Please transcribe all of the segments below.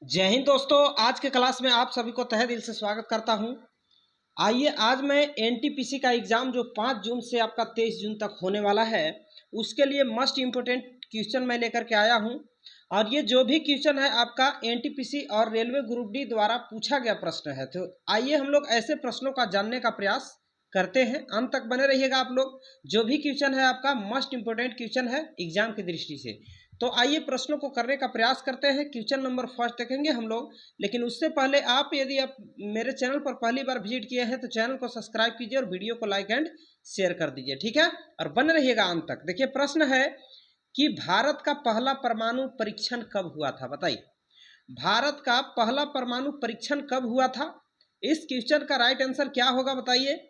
जय हिंद दोस्तों, आज के क्लास में आप सभी को तहे दिल से स्वागत करता हूं। आइए आज मैं एनटीपीसी का एग्ज़ाम जो 5 जून से आपका 23 जून तक होने वाला है उसके लिए मस्ट इम्पोर्टेंट क्वेश्चन मैं लेकर के आया हूं। और ये जो भी क्वेश्चन है आपका एनटीपीसी और रेलवे ग्रुप डी द्वारा पूछा गया प्रश्न है। तो आइए हम लोग ऐसे प्रश्नों का जानने का प्रयास करते हैं। अंत तक बने रहिएगा आप लोग। जो भी क्वेश्चन है आपका मस्ट इम्पोर्टेंट क्वेश्चन है एग्जाम की दृष्टि से। तो आइए प्रश्नों को करने का प्रयास करते हैं। क्वेश्चन नंबर फर्स्ट देखेंगे हम लोग, लेकिन उससे पहले यदि आप मेरे चैनल पर पहली बार विजिट किए हैं तो चैनल को सब्सक्राइब कीजिए और वीडियो को लाइक एंड शेयर कर दीजिए, ठीक है। और बने रहिएगा अंत तक। देखिए प्रश्न है कि भारत का पहला परमाणु परीक्षण कब हुआ था, बताइए। भारत का पहला परमाणु परीक्षण कब हुआ था? इस क्वेश्चन का राइट आंसर क्या होगा बताइए।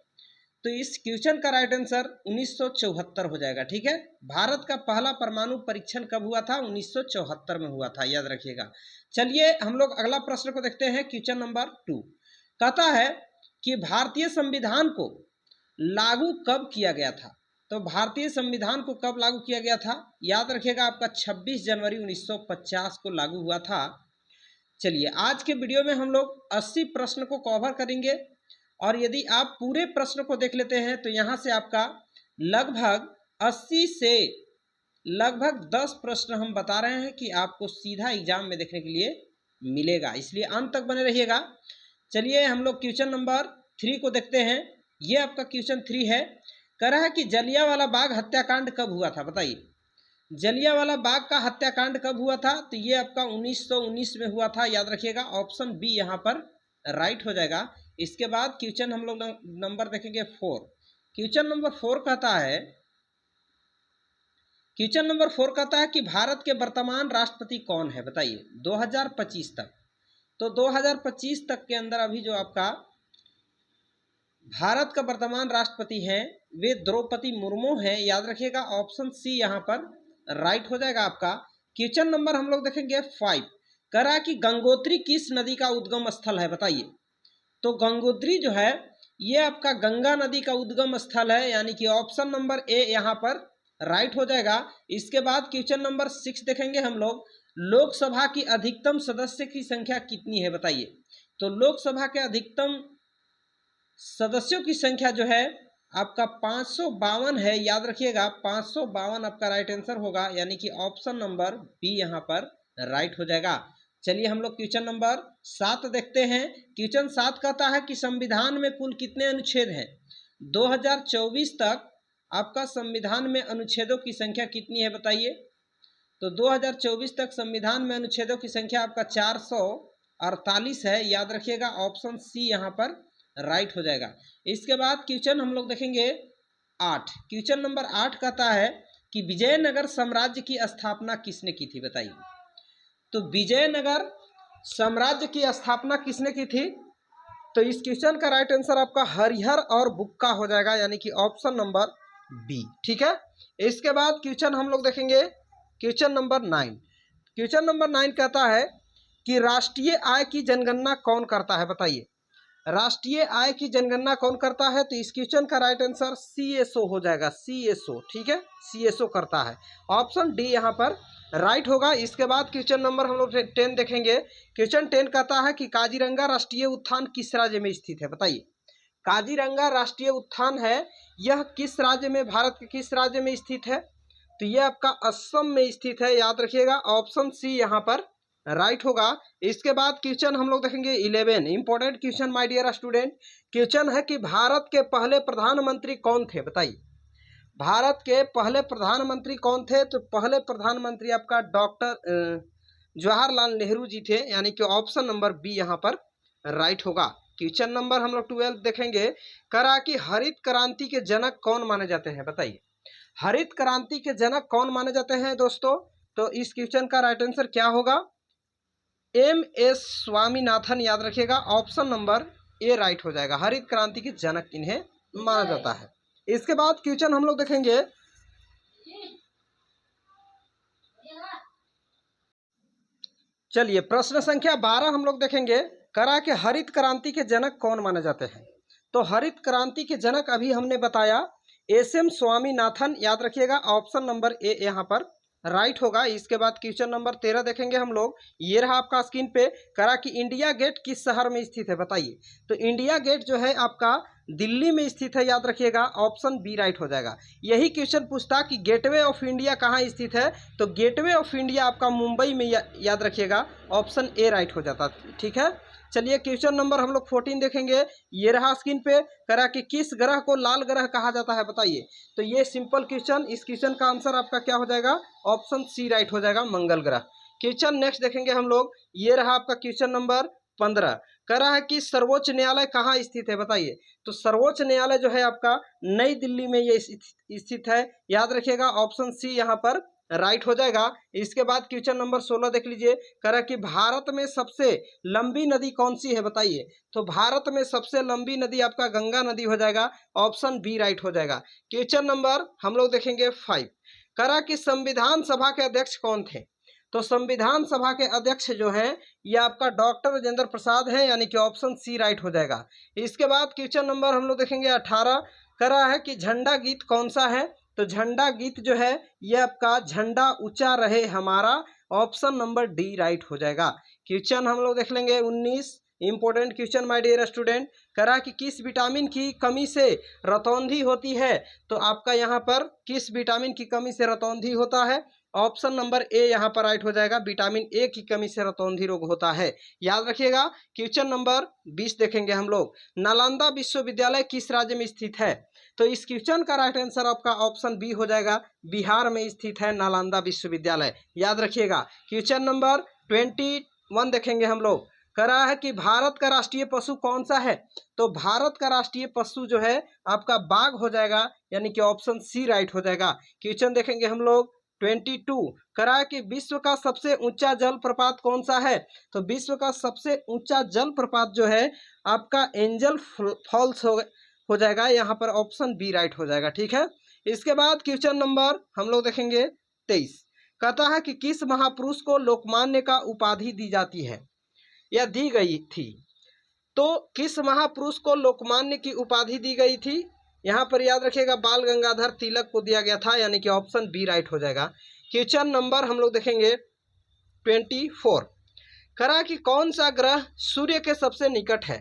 तो इस क्वेश्चन का राइट आंसर 1974 हो जाएगा, ठीक है। भारत का पहला परमाणु परीक्षण कब हुआ था? 1974 में हुआ था, याद रखिएगा। चलिए हम लोग अगला प्रश्न को देखते हैं। क्वेश्चन नंबर 2 कहता है कि भारतीय संविधान को लागू कब किया गया था? तो भारतीय संविधान को कब लागू किया गया था? याद रखिएगा आपका 26 जनवरी 1950 को लागू हुआ था। चलिए आज के वीडियो में हम लोग 80 प्रश्न को कवर करेंगे और यदि आप पूरे प्रश्न को देख लेते हैं तो यहाँ से आपका लगभग 80 से लगभग 10 प्रश्न हम बता रहे हैं कि आपको सीधा एग्जाम में देखने के लिए मिलेगा, इसलिए अंत तक बने रहिएगा। चलिए हम लोग क्वेश्चन नंबर 3 को देखते हैं। ये आपका क्वेश्चन 3 है। कह रहा है कि जलियांवाला बाग हत्याकांड कब हुआ था, बताइए। जलियांवाला बाग का हत्याकांड कब हुआ था? तो ये आपका 1919 में हुआ था, याद रखिएगा। ऑप्शन बी यहाँ पर राइट हो जाएगा। इसके बाद क्वेश्चन हम लोग नंबर देखेंगे 4। क्वेश्चन नंबर 4 कहता है कि भारत के वर्तमान राष्ट्रपति कौन है, बताइए 2025 तक। तो 2025 तक के अंदर अभी जो आपका भारत का वर्तमान राष्ट्रपति हैं वे द्रौपदी मुर्मू हैं, याद रखिएगा। ऑप्शन सी यहाँ पर राइट हो जाएगा आपका। क्वेश्चन नंबर हम लोग देखेंगे 5। कह रहा है कि गंगोत्री किस नदी का उद्गम स्थल है, बताइए। तो गंगोत्री जो है ये आपका गंगा नदी का उद्गम स्थल है, यानी कि ऑप्शन नंबर ए यहाँ पर राइट हो जाएगा। इसके बाद क्वेश्चन नंबर 6 देखेंगे हम लोग। लोकसभा की अधिकतम सदस्य की संख्या कितनी है, बताइए। तो लोकसभा के अधिकतम सदस्यों की संख्या जो है आपका 552 है, याद रखिएगा। 552 आपका राइट आंसर होगा, यानी कि ऑप्शन नंबर बी यहाँ पर राइट हो जाएगा। चलिए हम लोग क्वेश्चन नंबर 7 देखते हैं। क्वेश्चन 7 कहता है कि संविधान में कुल कितने अनुच्छेद हैं? 2024 तक आपका संविधान में अनुच्छेदों की संख्या कितनी है, बताइए। तो 2024 तक संविधान में अनुच्छेदों की संख्या आपका 448 है, याद रखिएगा। ऑप्शन सी यहाँ पर राइट हो जाएगा। इसके बाद क्वेश्चन हम लोग देखेंगे 8। क्वेश्चन नंबर 8 कहता है कि विजयनगर साम्राज्य की स्थापना किसने की थी, बताइए। तो विजयनगर साम्राज्य की स्थापना किसने की थी? तो इस क्वेश्चन का राइट आंसर आपका हरिहर और बुक्का हो जाएगा, यानी कि ऑप्शन नंबर बी, ठीक है। इसके बाद क्वेश्चन हम लोग देखेंगे क्वेश्चन नंबर 9। क्वेश्चन नंबर 9 कहता है कि राष्ट्रीय आय की जनगणना कौन करता है, बताइए। राष्ट्रीय आय की जनगणना कौन करता है? तो इस क्वेश्चन का राइट आंसर सीएसओ हो जाएगा, सीएसओ, ठीक है। सीएसओ करता है, ऑप्शन डी यहाँ पर राइट होगा। इसके बाद क्वेश्चन नंबर हम लोग 10 देखेंगे। क्वेश्चन 10 कहता है कि काजीरंगा राष्ट्रीय उद्यान किस राज्य में स्थित है, बताइए। काजीरंगा राष्ट्रीय उद्यान है, यह किस राज्य में, भारत के किस राज्य में स्थित है? तो यह आपका असम में स्थित है, याद रखिएगा। ऑप्शन सी यहाँ पर राइट होगा। इसके बाद क्वेश्चन हम लोग देखेंगे 11। Important question my dear student. Question है कि भारत के पहले प्रधानमंत्री कौन थे, बताइए। भारत के पहले प्रधानमंत्री कौन थे? तो पहले प्रधानमंत्री आपका डॉक्टर जवाहरलाल नेहरू जी थे, यानी कि ऑप्शन नंबर बी यहाँ पर राइट होगा। क्वेश्चन नंबर हम लोग 12 देखेंगे। करा कि हरित क्रांति के जनक कौन माने जाते हैं, बताइए। हरित क्रांति के जनक कौन माने जाते हैं दोस्तों? तो इस क्वेश्चन का राइट आंसर क्या होगा? एम.एस. स्वामीनाथन, याद रखिएगा। ऑप्शन नंबर ए राइट हो जाएगा। हरित क्रांति के जनक इन्हें माना जाता है। इसके बाद क्वेश्चन हम लोग देखेंगे चलिए प्रश्न संख्या 12 हम लोग देखेंगे। करा के हरित क्रांति के जनक कौन माने जाते हैं? तो हरित क्रांति के जनक अभी हमने बताया एस.एम. स्वामीनाथन, याद रखिएगा। ऑप्शन नंबर ए यहाँ पर राइट होगा। इसके बाद क्वेश्चन नंबर 13 देखेंगे हम लोग। ये रहा आपका स्क्रीन पे, करा कि इंडिया गेट किस शहर में स्थित है बताइए। तो इंडिया गेट जो है आपका दिल्ली में स्थित है, याद रखिएगा, ऑप्शन बी राइट हो जाएगा। यही क्वेश्चन पूछता कि गेटवे ऑफ इंडिया कहाँ स्थित है, तो गेटवे ऑफ इंडिया आपका मुंबई में, याद रखिएगा, ऑप्शन ए राइट हो जाता। ठीक है, चलिए क्वेश्चन नंबर हम लोग 14 देखेंगे। ये रहा स्क्रीन पे, करा कि किस ग्रह को लाल ग्रह कहा जाता है बताइए। तो ये सिंपल क्वेश्चन, इस क्वेश्चन का आंसर आपका क्या हो जाएगा, ऑप्शन सी राइट हो जाएगा, मंगल ग्रह। क्वेश्चन नेक्स्ट देखेंगे हम लोग। ये रहा आपका क्वेश्चन नंबर 15, कह रहा है कि सर्वोच्च न्यायालय कहाँ स्थित है बताइए। तो सर्वोच्च न्यायालय जो है आपका नई दिल्ली में ये स्थित है, याद रखिएगा, ऑप्शन सी यहाँ पर राइट हो जाएगा। इसके बाद क्वेश्चन नंबर 16 देख लीजिए, कह रहा है कि भारत में सबसे लंबी नदी कौन सी है बताइए। तो भारत में सबसे लंबी नदी आपका गंगा नदी हो जाएगा, ऑप्शन बी राइट हो जाएगा। क्वेश्चन नंबर हम लोग देखेंगे 5, कह रहा कि संविधान सभा के अध्यक्ष कौन थे। तो संविधान सभा के अध्यक्ष जो है ये आपका डॉक्टर राजेंद्र प्रसाद है, यानी कि ऑप्शन सी राइट हो जाएगा। इसके बाद क्वेश्चन नंबर हम लोग देखेंगे 18, कह रहा है कि झंडा गीत कौन सा है। तो झंडा गीत जो है ये आपका झंडा ऊंचा रहे हमारा, ऑप्शन नंबर डी राइट हो जाएगा। क्वेश्चन हम लोग देख लेंगे 19, important question my dear student, करा कि किस विटामिन की कमी से रतौंधी होती है। तो आपका यहाँ पर किस विटामिन की कमी से रतौंधी होता है, ऑप्शन नंबर ए यहाँ पर राइट हो जाएगा, विटामिन ए की कमी से रतौंधी रोग होता है, याद रखिएगा। क्वेश्चन नंबर 20 देखेंगे हम लोग। नालंदा विश्वविद्यालय किस राज्य में स्थित है। तो इस क्वेश्चन का राइट आंसर आपका ऑप्शन बी हो जाएगा, बिहार में स्थित है नालंदा विश्वविद्यालय, याद रखिएगा। क्वेश्चन नंबर 21 देखेंगे हम लोग, कह रहा है कि भारत का राष्ट्रीय पशु कौन सा है। तो भारत का राष्ट्रीय पशु जो है आपका बाघ हो जाएगा, यानी कि ऑप्शन सी राइट हो जाएगा। क्वेश्चन देखेंगे हम लोग 22, कह रहा है कि विश्व का सबसे ऊंचा जलप्रपात कौन सा है। तो विश्व का सबसे ऊंचा जलप्रपात जो है आपका एंजल फॉल्स हो जाएगा, यहाँ पर ऑप्शन बी राइट हो जाएगा। ठीक है, इसके बाद क्वेश्चन नंबर हम लोग देखेंगे 23, कहता है कि किस महापुरुष को लोकमान्य का उपाधि दी जाती है या दी गई थी। तो किस महापुरुष को लोकमान्य की उपाधि दी गई थी, यहाँ पर याद रखिएगा, बाल गंगाधर तिलक को दिया गया था, यानी कि ऑप्शन बी राइट हो जाएगा। क्वेश्चन नंबर हम लोग देखेंगे 24, करा कि कौन सा ग्रह सूर्य के सबसे निकट है।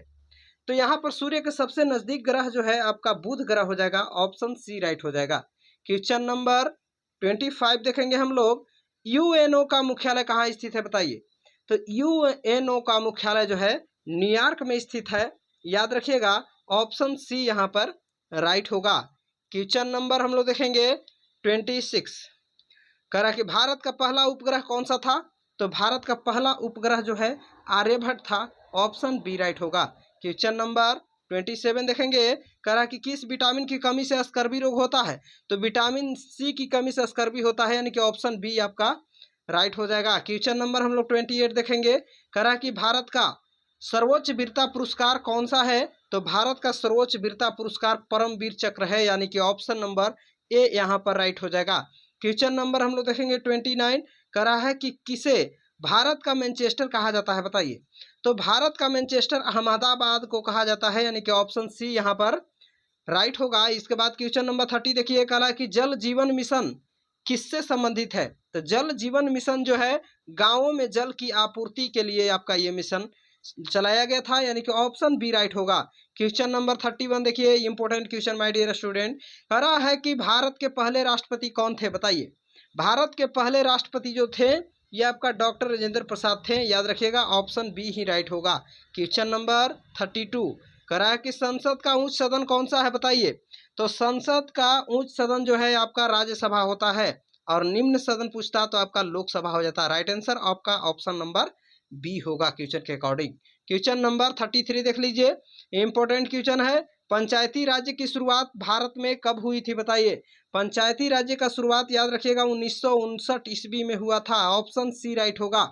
तो यहाँ पर सूर्य के सबसे नजदीक ग्रह जो है आपका बुध ग्रह हो जाएगा, ऑप्शन सी राइट हो जाएगा। क्वेश्चन नंबर 25 देखेंगे हम लोग। यूएनओ का मुख्यालय कहाँ स्थित है बताइए। तो यूएनओ का मुख्यालय जो है न्यूयॉर्क में स्थित है, याद रखिएगा, ऑप्शन सी यहाँ पर राइट होगा। क्वेश्चन नंबर हम लोग देखेंगे 26, कह रहा कि भारत का पहला उपग्रह कौन सा था। तो भारत का पहला उपग्रह जो है आर्यभट्ट था, ऑप्शन बी राइट होगा। क्वेश्चन नंबर 27 देखेंगे, कह रहा कि किस विटामिन की कमी से स्कर्वी रोग होता है। तो विटामिन सी की कमी से स्कर्वी होता है, यानी कि ऑप्शन बी आपका राइट हो जाएगा। क्वेश्चन नंबर हम लोग 28 देखेंगे, कह रहा कि भारत का सर्वोच्च वीरता पुरस्कार कौन सा है। तो भारत का सर्वोच्च वीरता पुरस्कार परमवीर चक्र है, यानी कि ऑप्शन नंबर ए यहाँ पर राइट हो जाएगा। क्वेश्चन नंबर हम लोग देखेंगे 29, कह रहा है कि किसे भारत का मैनचेस्टर कहा जाता है बताइए। तो भारत का मैनचेस्टर अहमदाबाद को कहा जाता है, यानी कि ऑप्शन सी यहाँ पर राइट होगा। इसके बाद क्वेश्चन नंबर 30 देखिए, कहा कि जल जीवन मिशन किससे संबंधित है। तो जल जीवन मिशन जो है गांवों में जल की आपूर्ति के लिए आपका ये मिशन चलाया गया था, यानी कि ऑप्शन बी राइट होगा। क्वेश्चन नंबर 31 देखिए, important question my dear student, कह रहा है कि भारत के पहले राष्ट्रपति कौन थे बताइए। भारत के पहले राष्ट्रपति जो थे ये आपका डॉक्टर राजेंद्र प्रसाद थे, याद रखिएगा, ऑप्शन बी ही राइट होगा। क्वेश्चन नंबर 32, कह रहा है कि संसद का उच्च सदन कौन सा है बताइए। तो संसद का उच्च सदन जो है आपका राज्यसभा होता है, और निम्न सदन पूछता तो आपका लोकसभा हो जाता है। राइट आंसर आपका ऑप्शन नंबर बी होगा क्वेश्चन के अकॉर्डिंग। क्वेश्चन नंबर 33 देख लीजिए, इंपॉर्टेंट क्वेश्चन है, पंचायती राज्य की शुरुआत भारत में कब हुई थी बताइए। पंचायती राज्य का शुरुआत याद रखिएगा 1959 ईस्वी में हुआ था, ऑप्शन सी राइट होगा।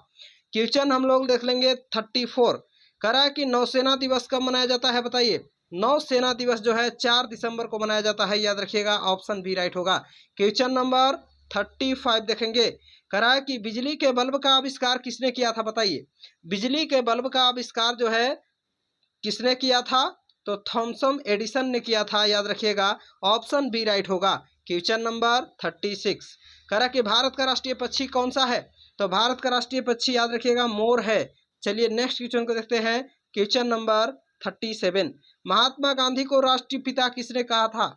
क्वेश्चन हम लोग देख लेंगे 34, कह रहा है कि नौसेना दिवस कब मनाया जाता है बताइए। नौसेना दिवस जो है 4 दिसंबर को मनाया जाता है, याद रखिएगा, ऑप्शन बी राइट होगा। क्वेश्चन नंबर 35 देखेंगे, कह रहा है कि बिजली के बल्ब का आविष्कार किसने किया था बताइए। बिजली के बल्ब का आविष्कार जो है किसने किया था। तो थॉमसन एडिसन ने किया था, याद रखिएगा, ऑप्शन बी राइट होगा। क्वेश्चन नंबर 36, कह रहा कि भारत का राष्ट्रीय पक्षी कौन सा है, तो भारत का राष्ट्रीय पक्षी याद रखिएगा मोर है। चलिए नेक्स्ट क्वेश्चन को देखते हैं, क्वेश्चन नंबर 37। महात्मा गांधी को राष्ट्रपिता किसने कहा था,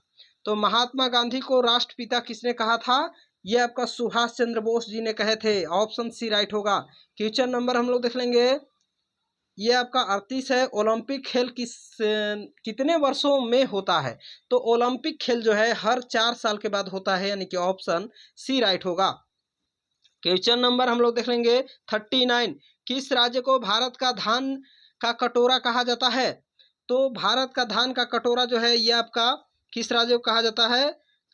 तो महात्मा गांधी को राष्ट्रपिता किसने कहा था, ये आपका सुभाष चंद्र बोस जी ने कहे थे। ऑप्शन सी राइट होगा। क्वेश्चन नंबर हम लोग देख लेंगे, ये आपका 38 है। ओलंपिक खेल कितने वर्षों में होता है, तो ओलंपिक खेल जो है हर 4 साल के बाद होता है, यानी कि ऑप्शन सी राइट होगा। क्वेश्चन नंबर हम लोग देख लेंगे 39। किस राज्य को भारत का धान का कटोरा कहा जाता है, तो भारत का धान का कटोरा जो है ये आपका किस राज्य को कहा जाता है,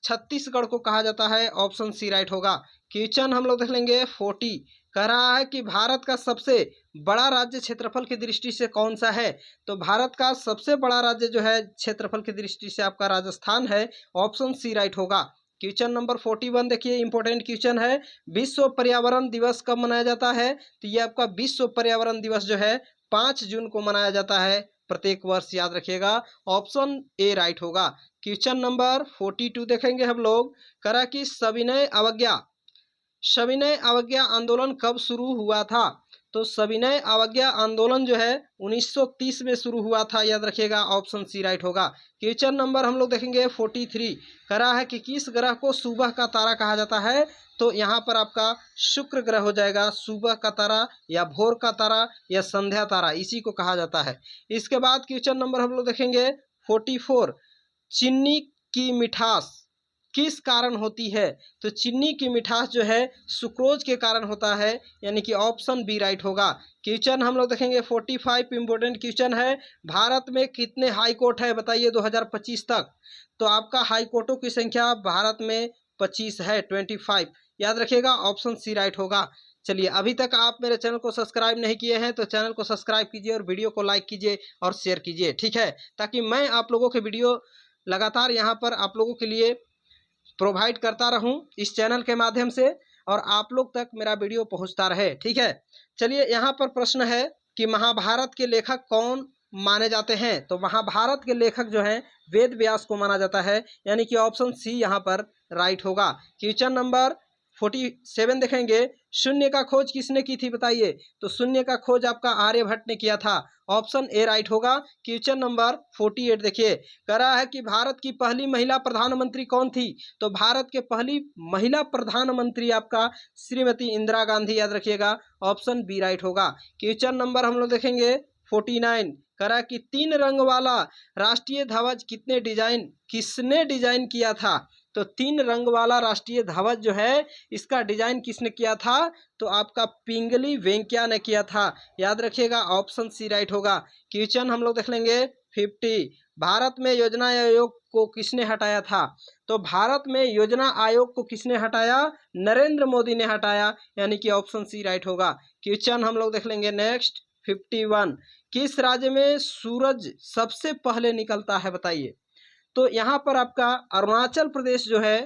छत्तीसगढ़ को कहा जाता है। ऑप्शन सी राइट होगा। क्वेश्चन हम लोग देख लेंगे 40। कह रहा है कि भारत का सबसे बड़ा राज्य क्षेत्रफल की दृष्टि से कौन सा है, तो भारत का सबसे बड़ा राज्य जो है क्षेत्रफल की दृष्टि से आपका राजस्थान है। ऑप्शन सी राइट होगा। क्वेश्चन नंबर 41 देखिए, इंपॉर्टेंट क्वेश्चन है। विश्व पर्यावरण दिवस कब मनाया जाता है, तो ये आपका विश्व पर्यावरण दिवस जो है 5 जून को मनाया जाता है प्रत्येक वर्ष, याद रखिएगा। ऑप्शन ए राइट होगा। क्वेश्चन नंबर 42 देखेंगे हम लोग। करा कि सविनय अवज्ञा आंदोलन कब शुरू हुआ था, तो सविनय अवज्ञा आंदोलन जो है 1930 में शुरू हुआ था, याद रखिएगा। ऑप्शन सी राइट होगा। क्वेश्चन नंबर हम लोग देखेंगे 43। करा है कि किस ग्रह को सुबह का तारा कहा जाता है, तो यहाँ पर आपका शुक्र ग्रह हो जाएगा। सुबह का तारा या भोर का तारा या संध्या तारा, इसी को कहा जाता है। इसके बाद क्वेश्चन नंबर हम लोग देखेंगे 44। चीनी की मिठास किस कारण होती है, तो चीनी की मिठास जो है सुक्रोज के कारण होता है, यानी कि ऑप्शन बी राइट होगा। क्वेश्चन हम लोग देखेंगे 45, इंपोर्टेंट क्वेश्चन है। भारत में कितने हाई कोर्ट है बताइए 2025 तक, तो आपका हाई कोर्टों की संख्या भारत में 25 है, 25, याद रखिएगा। ऑप्शन सी राइट होगा। चलिए, अभी तक आप मेरे चैनल को सब्सक्राइब नहीं किए हैं तो चैनल को सब्सक्राइब कीजिए और वीडियो को लाइक कीजिए और शेयर कीजिए, ठीक है, ताकि मैं आप लोगों के वीडियो लगातार यहाँ पर आप लोगों के लिए प्रोवाइड करता रहूं इस चैनल के माध्यम से, और आप लोग तक मेरा वीडियो पहुंचता रहे, ठीक है। चलिए, यहाँ पर प्रश्न है कि महाभारत के लेखक कौन माने जाते हैं, तो महाभारत के लेखक जो हैं वेद व्यास को माना जाता है, यानी कि ऑप्शन सी यहाँ पर राइट होगा। क्वेश्चन नंबर 47 देखेंगे। शून्य का खोज किसने की थी बताइए, तो शून्य का खोज आपका आर्यभट्ट ने किया था। ऑप्शन ए राइट होगा। क्वेश्चन नंबर 48 देखिए, कह रहा है कि भारत की पहली महिला प्रधानमंत्री कौन थी, तो भारत के पहली महिला प्रधानमंत्री आपका श्रीमती इंदिरा गांधी, याद रखिएगा। ऑप्शन बी राइट होगा। क्वेश्चन नंबर हम लोग देखेंगे 49। कह रहा है कि 3 रंग वाला राष्ट्रीय ध्वज किसने डिजाइन किया था, तो 3 रंग वाला राष्ट्रीय ध्वज जो है इसका डिजाइन किसने किया था, तो आपका पिंगली वेंकैया ने किया था, याद रखिएगा। ऑप्शन सी राइट होगा। क्वेश्चन हम लोग देख लेंगे 50। भारत में योजना आयोग को किसने हटाया था, तो भारत में योजना आयोग को किसने हटाया, नरेंद्र मोदी ने हटाया, यानी कि ऑप्शन सी राइट होगा। क्वेश्चन हम लोग देख लेंगे नेक्स्ट 51। किस राज्य में सूरज सबसे पहले निकलता है बताइए, तो यहाँ पर आपका अरुणाचल प्रदेश जो है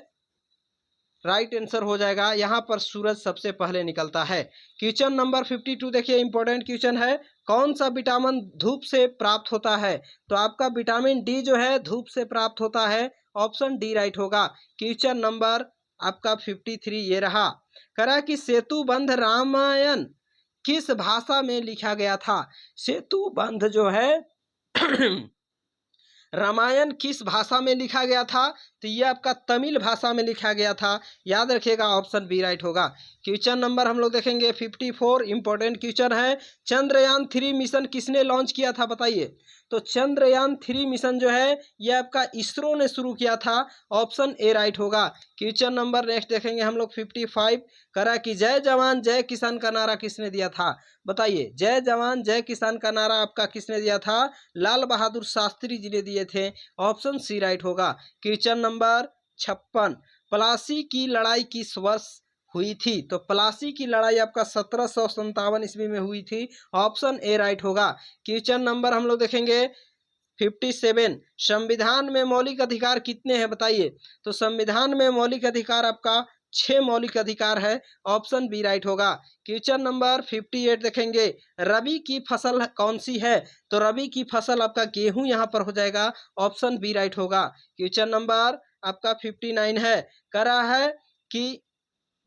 राइट आंसर हो जाएगा। यहाँ पर सूरज सबसे पहले निकलता है। क्वेश्चन नंबर 52 देखिए, इंपॉर्टेंट क्वेश्चन है। कौन सा विटामिन धूप से प्राप्त होता है, तो आपका विटामिन डी जो है धूप से प्राप्त होता है। ऑप्शन डी राइट होगा। क्वेश्चन नंबर आपका 53 ये रहा। कह रहा है कि सेतु बंध रामायण किस भाषा में लिखा गया था, सेतु बंध जो है रामायण किस भाषा में लिखा गया था, तो ये आपका तमिल भाषा में लिखा गया था, याद रखिएगा। ऑप्शन बी राइट होगा। क्वेश्चन नंबर हम लोग देखेंगे 54, इंपॉर्टेंट क्वेश्चन है। चंद्रयान 3 मिशन किसने लॉन्च किया था बताइए, तो चंद्रयान 3 मिशन जो है ये आपका इसरो ने शुरू किया था। ऑप्शन ए राइट होगा। क्वेश्चन नंबर नेक्स्ट देखेंगे हम लोग 55। करा कि जय जवान जय किसान का नारा किसने दिया था, बताइए। जय जवान जय किसान का नारा आपका किसने दिया था, लाल बहादुर शास्त्री जी ने दिए थे। ऑप्शन सी राइट होगा। Question number 56। प्लासी की लड़ाई किस वर्ष हुई थी, तो प्लासी की लड़ाई आपका 1757 ईस्वी में हुई थी। ऑप्शन ए राइट होगा। क्वेश्चन नंबर हम लोग देखेंगे 57। संविधान में मौलिक अधिकार कितने हैं बताइए, तो संविधान में मौलिक अधिकार आपका 6 मौलिक अधिकार है। ऑप्शन बी राइट होगा। क्वेश्चन नंबर 58 देखेंगे। रबी की फसल कौन सी है, तो रबी की फसल आपका गेहूं यहाँ पर हो जाएगा। ऑप्शन बी राइट होगा। क्वेश्चन नंबर आपका 59 है। कह रहा है कि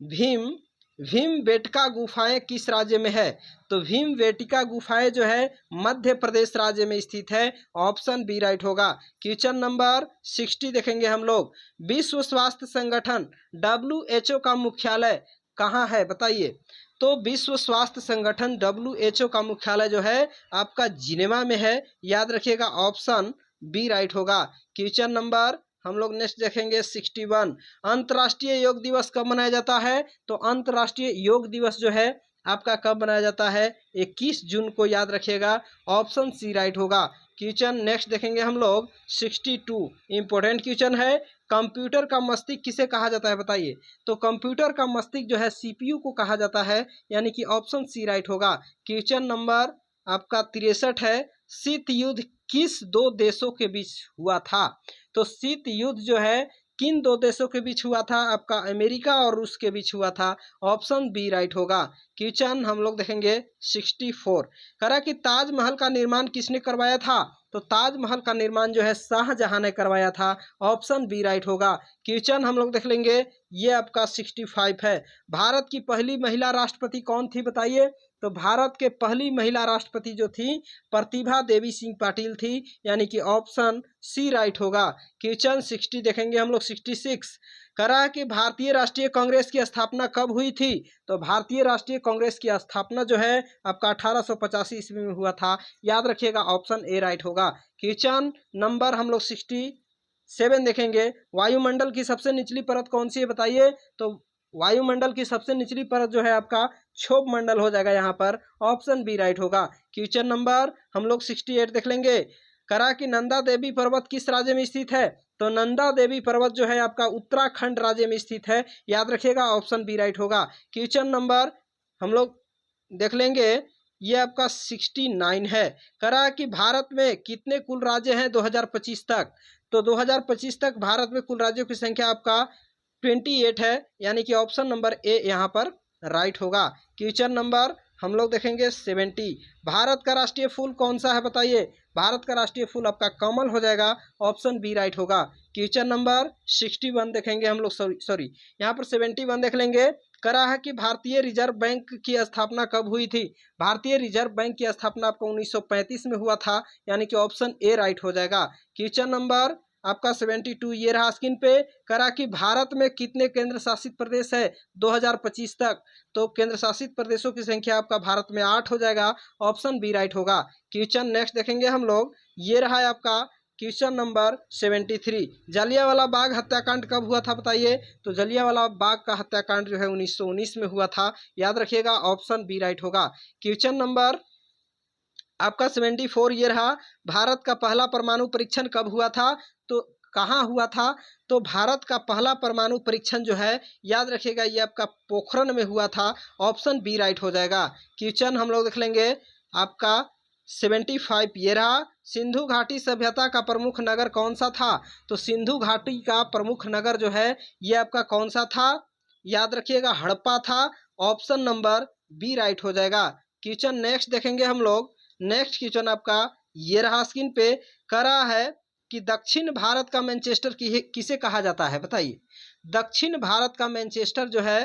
भीमबेटका गुफाएं किस राज्य में है? तो भीमबेटका गुफाएं जो है मध्य प्रदेश राज्य में स्थित है। ऑप्शन बी राइट होगा। क्वेश्चन नंबर 60 देखेंगे हम लोग। विश्व स्वास्थ्य संगठन WHO का मुख्यालय कहाँ है बताइए? तो विश्व स्वास्थ्य संगठन WHO का मुख्यालय जो है आपका जिनेवा में है। याद रखिएगा, ऑप्शन बी राइट होगा। क्वेश्चन नंबर हम लोग नेक्स्ट देखेंगे 61। अंतर्राष्ट्रीय योग दिवस कब मनाया जाता है? तो अंतर्राष्ट्रीय योग दिवस जो है आपका कब मनाया जाता है? 21 जून को। याद रखिएगा, ऑप्शन सी राइट होगा। क्वेश्चन नेक्स्ट देखेंगे हम लोग 62। इंपॉर्टेंट क्वेश्चन है। कंप्यूटर का मस्तिष्क किसे कहा जाता है बताइए? तो कंप्यूटर का मस्तिष्क जो है CPU को कहा जाता है, यानी कि ऑप्शन सी राइट होगा। क्वेश्चन नंबर आपका 63 है। शीत युद्ध किस दो देशों के बीच हुआ था? तो शीत युद्ध जो है किन दो देशों के बीच हुआ था? आपका अमेरिका और रूस के बीच हुआ था। ऑप्शन बी राइट होगा। क्वेश्चन हम लोग देखेंगे 64। करा कि ताजमहल का निर्माण किसने करवाया था? तो ताजमहल का निर्माण जो है शाहजहां ने करवाया था। ऑप्शन बी राइट होगा। क्वेश्चन हम लोग देख लेंगे, ये आपका 65 है। भारत की पहली महिला राष्ट्रपति कौन थी बताइए? तो भारत के पहली महिला राष्ट्रपति जो थी प्रतिभा देवी सिंह पाटिल थी, यानी कि ऑप्शन सी राइट होगा। क्वेश्चन 60 देखेंगे हम लोग 66। करा कि भारतीय राष्ट्रीय कांग्रेस की स्थापना कब हुई थी? तो भारतीय राष्ट्रीय कांग्रेस की स्थापना जो है आपका 1885 ईस्वी में हुआ था। याद रखिएगा, ऑप्शन ए राइट होगा। क्वेश्चन नंबर हम लोग 67 देखेंगे। वायुमंडल की सबसे निचली परत कौन सी है बताइए? तो वायुमंडल की सबसे निचली परत जो है आपका क्षोभ मंडल हो जाएगा यहाँ पर। ऑप्शन बी राइट होगा। क्वेश्चन नंबर हम लोग 68 देख लेंगे। करा कि नंदा देवी पर्वत किस राज्य में स्थित है? तो नंदा देवी पर्वत जो है आपका उत्तराखंड राज्य में स्थित है। याद रखिएगा, ऑप्शन बी राइट होगा। क्वेश्चन नंबर हम लोग देख लेंगे, ये आपका 69 है। करा कि भारत में कितने कुल राज्य हैं 2025 तक? तो 2025 तक भारत में कुल राज्यों की संख्या आपका 28 है, यानी कि ऑप्शन नंबर ए यहाँ पर राइट होगा। क्वेश्चन नंबर हम लोग देखेंगे 70। भारत का राष्ट्रीय फूल कौन सा है बताइए? भारत का राष्ट्रीय फूल आपका कमल हो जाएगा। ऑप्शन बी राइट होगा। क्वेश्चन नंबर 61 देखेंगे हम लोग, सॉरी यहाँ पर 71 देख लेंगे। करा है कि भारतीय रिजर्व बैंक की स्थापना कब हुई थी? भारतीय रिजर्व बैंक की स्थापना आपको 1935 में हुआ था, यानी कि ऑप्शन ए राइट हो जाएगा। क्वेश्चन नंबर आपका 72 ये रहा स्क्रीन पे। करा कि भारत में कितने केंद्र शासित प्रदेश है 2025 तक? तो केंद्र शासित प्रदेशों की संख्या आपका भारत में 8 हो जाएगा। ऑप्शन बी राइट होगा। क्वेश्चन नेक्स्ट देखेंगे हम लोग, ये रहा है आपका क्वेश्चन नंबर 73। जलियांवाला बाग हत्याकांड कब हुआ था बताइए? तो जलियांवाला बाग का हत्याकांड जो है 1919 में हुआ था। याद रखिएगा, ऑप्शन बी राइट होगा। क्वेश्चन नंबर आपका 74 ये रहा। भारत का पहला परमाणु परीक्षण कब हुआ था? तो कहाँ हुआ था? तो भारत का पहला परमाणु परीक्षण जो है याद रखिएगा, ये आपका पोखरण में हुआ था। ऑप्शन बी राइट हो जाएगा। क्वेश्चन हम लोग देख लेंगे आपका 75 ये रहा। सिंधु घाटी सभ्यता का प्रमुख नगर कौन सा था? तो सिंधु घाटी का प्रमुख नगर जो है ये आपका कौन सा था? याद रखिएगा, हड़प्पा था। ऑप्शन नंबर बी राइट हो जाएगा। क्वेश्चन नेक्स्ट देखेंगे हम लोग। नेक्स्ट क्वेश्चन आपका ये रहा स्क्रीन पे। करा है कि दक्षिण भारत का मैनचेस्टर किसे कहा जाता है बताइए? दक्षिण भारत का मैनचेस्टर जो है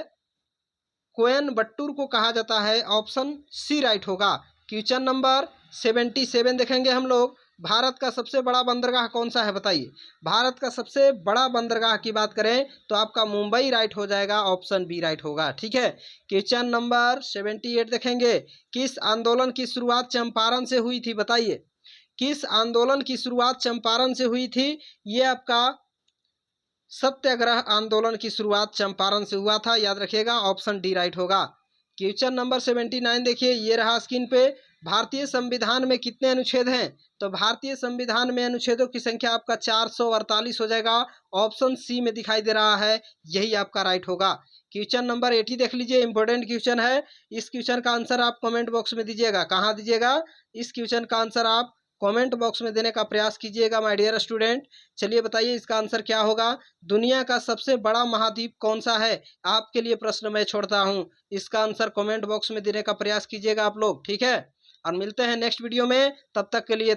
कोयम्बटूर को कहा जाता है। ऑप्शन सी राइट होगा। क्वेश्चन नंबर 77 देखेंगे हम लोग। भारत का सबसे बड़ा बंदरगाह कौन सा है बताइए? भारत का सबसे बड़ा बंदरगाह की बात करें तो आपका मुंबई राइट हो जाएगा। ऑप्शन बी राइट होगा। ठीक है। क्वेश्चन नंबर 78 देखेंगे। किस आंदोलन की शुरुआत चंपारण से हुई थी बताइए? किस आंदोलन की शुरुआत चंपारण से हुई थी? ये आपका सत्याग्रह आंदोलन की शुरुआत चंपारण से हुआ था। याद रखिएगा, ऑप्शन डी राइट होगा। क्वेश्चन नंबर 79 देखिए, ये रहा स्क्रीन पे। भारतीय संविधान में कितने अनुच्छेद हैं? तो भारतीय संविधान में अनुच्छेदों की संख्या आपका 448 हो जाएगा। ऑप्शन सी में दिखाई दे रहा है, यही आपका राइट होगा। क्वेश्चन नंबर 80 देख लीजिए, इंपॉर्टेंट क्वेश्चन है। इस क्वेश्चन का आंसर आप कमेंट बॉक्स में दीजिएगा। कहाँ दीजिएगा? इस क्वेश्चन का आंसर आप कमेंट बॉक्स में देने का प्रयास कीजिएगा माय डियर स्टूडेंट। चलिए बताइए इसका आंसर क्या होगा। दुनिया का सबसे बड़ा महाद्वीप कौन सा है? आपके लिए प्रश्न मैं छोड़ता हूं, इसका आंसर कमेंट बॉक्स में देने का प्रयास कीजिएगा आप लोग। ठीक है, और मिलते हैं नेक्स्ट वीडियो में, तब तक के लिए